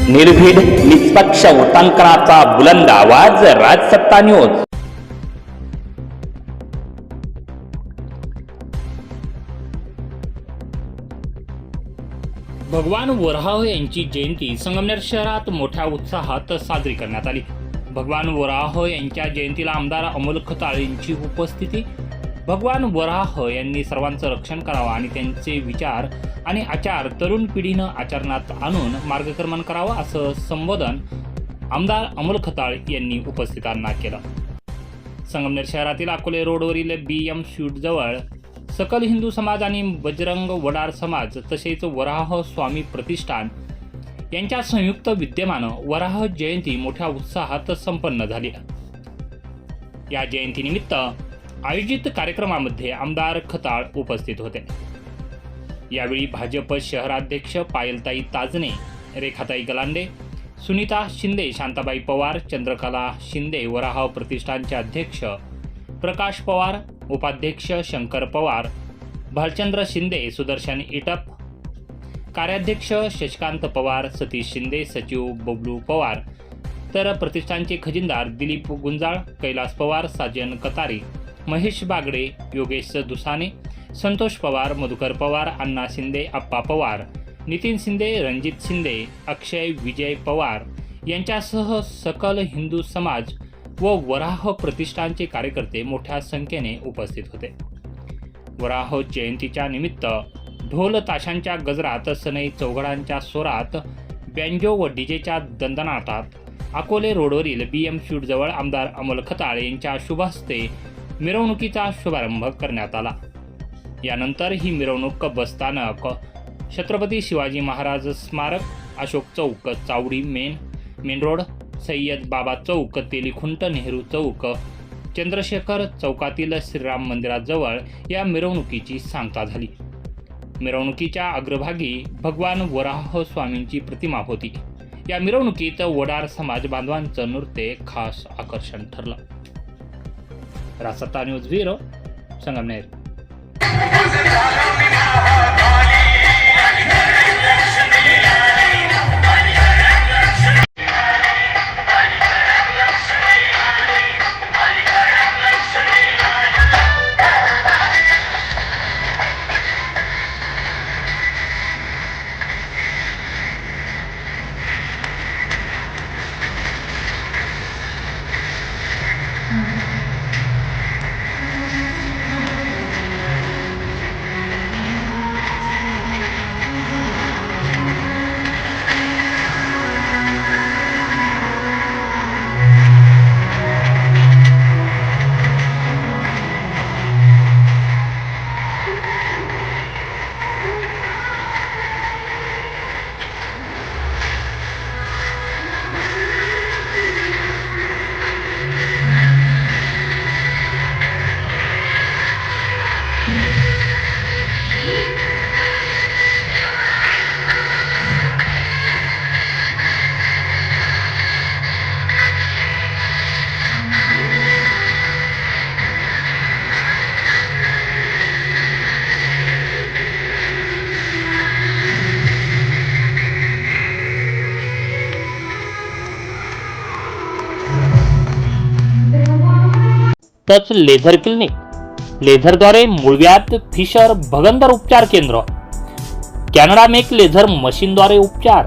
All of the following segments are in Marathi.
निर्भीड निष्पक्ष उटंकनाचा बुलंद आवाज राजसत्ता न्यूज। भगवान वराह यांची जयंती संगमनेर शहरात मोठ्या उत्साहात साजरी करण्यात आली। भगवान वराह यांच्या जयंतीला आमदार अमोल खताळ यांची उपस्थिती। भगवान वराह यांनी सर्वांचं रक्षण करावं आणि त्यांचे विचार आणि आचार तरुण पिढीनं आचरणात आणून मार्गक्रमण करावं असं संबोधन आमदार अमोल खताळ यांनी उपस्थितांना केलं। संगमनेर शहरातील अकोले रोडवरील BM स्वीट जवळ सकल हिंदू समाज आणि बजरंग वडार समाज तसेच वराह स्वामी प्रतिष्ठान यांच्या संयुक्त विद्यमानं वराह जयंती मोठ्या उत्साहात संपन्न झाली। या जयंतीनिमित्त आयोजित कार्यक्रमामध्ये आमदार खताळ उपस्थित होते। यावेळी भाजप शहराध्यक्ष पायलताई ताजने, रेखाताई गलांडे, सुनीता शिंदे, शांताबाई पवार, चंद्रकला शिंदे, वराह प्रतिष्ठानचे अध्यक्ष प्रकाश पवार, उपाध्यक्ष शंकर पवार, भालचंद्र शिंदे, सुदर्शन इटप, कार्याध्यक्ष शशिकांत पवार, सतीश शिंदे, सचिव बबलू पवार, तर प्रतिष्ठानचे खजिनदार दिलीप गुंजाळ, कैलास पवार, साजन कतारी, महेश बागडे, योगेश दुसाने, संतोष पवार, मधुकर पवार, अण्णा शिंदे, अप्पा पवार, नितीन शिंदे, रणजित शिंदे, अक्षय विजय पवार यांच्यासह सकल हिंदू समाज व वराह प्रतिष्ठानचे कार्यकर्ते मोठ्या संख्येने उपस्थित होते। वराह जयंतीच्या निमित्त ढोल ताशांच्या गजरात, सनई चौघडांच्या स्वरात, बँजो व डीजेच्या दणदणाटात अकोले रोडवरील BM स्वीट जवळ आमदार अमोल खताळ यांच्या शुभ हस्ते मिरवणुकीचा शुभारंभ करण्यात आला। यानंतर ही मिरवणूक बसस्थानक, छत्रपती शिवाजी महाराज स्मारक, अशोक चौक, चावडी मेन रोड, सय्यद बाबा चौक, तेलीखुंट, नेहरू चौक, चंद्रशेखर चौकातील श्रीराम मंदिराजवळ या मिरवणुकीची सांगता झाली। मिरवणुकीच्या अग्रभागी भगवान वराह स्वामींची प्रतिमा होती। या मिरवणुकीत वडार समाज बांधवांचं नृत्य खास आकर्षण ठरलं। Rajsatta news bureau, Sangamner. Touch laser clinic, लेझरद्वारे मूळव्याध, फिशर, भगंदर उपचार केंद्र, कॅनडा मेक लेझर मशीनद्वारे उपचार,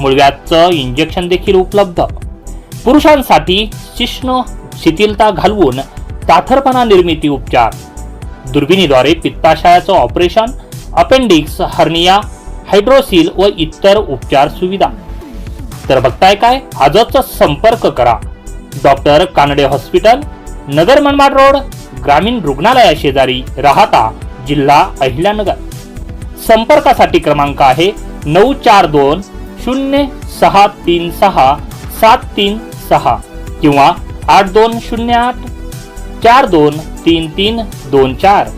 मूळव्याधचं इंजेक्शन देखील उपलब्ध। पुरुषांसाठी शिश्न शिथिलता घालवून ताठरपणा निर्मिती उपचार, दुर्बिणीद्वारे पित्ताशयाचं ऑपरेशन, अपेंडिक्स, हर्निया, हायड्रोसिल व इतर उपचार सुविधा। तर बघताय काय, आजच संपर्क करा doctor Kanade hospital, Nagar Manmad road, ग्रामीण रुग्णालया शेजारी, राहाता, जिल्हा अहिल्यानगर। संपर्कासाठी क्रमांक आहे 942 0636 736 किंवा 8208 423324।